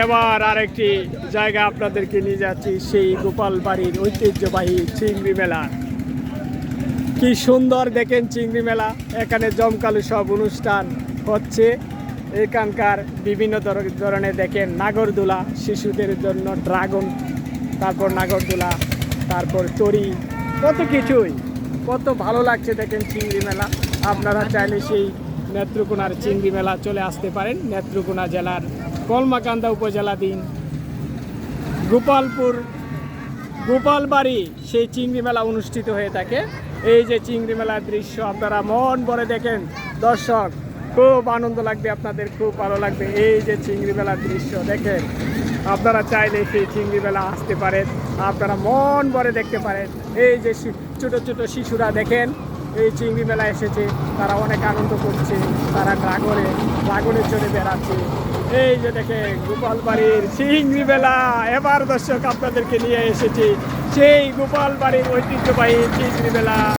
এবার আরেকটি জায়গা আপনাদেরকে নিয়ে যাচ্ছি, সেই গোপালবাড়ির ঐতিহ্যবাহী চিংড়ি মেলা। কি সুন্দর দেখেন চিংড়ি মেলা, এখানে জমকালো সব অনুষ্ঠান হচ্ছে। এখানকার বিভিন্ন ধরনের দেখেন নাগরদোলা, শিশুদের জন্য ড্রাগন, তারপর নাগরদোলা, তারপর তরি, কত কিছুই, কত ভালো লাগছে দেখেন চিংড়ি মেলা। আপনারা চাইলে সেই নেত্রকোনার চিংড়ি মেলা চলে আসতে পারেন। নেত্রকোনা জেলার কলমাকান্দা উপজেলাধীন গোপালবাড়ি সেই চিংড়ি মেলা অনুষ্ঠিত হয়ে থাকে। এই যে চিংড়ি মেলার দৃশ্য আপনারা মন ভরে দেখেন দর্শক, খুব আনন্দ লাগবে আপনাদের, খুব ভালো লাগবে। এই যে চিংড়ি মেলার দৃশ্য দেখেন, আপনারা চাইলে সেই চিংড়ি মেলা আসতে পারেন, আপনারা মন ভরে দেখতে পারেন। এই যে ছোট ছোট শিশুরা দেখেন এই চিংড়ি মেলা এসেছে, তারা অনেক আনন্দ করছে, তারা ড্রাগনে চড়ে বেড়াচ্ছে। এই যে দেখে গোপালবাড়ির চিংড়ি মেলা। এবার দর্শক আপনাদেরকে নিয়ে এসেছি সেই গোপালবাড়ির ঐতিহ্যবাহী চিংড়ি মেলা।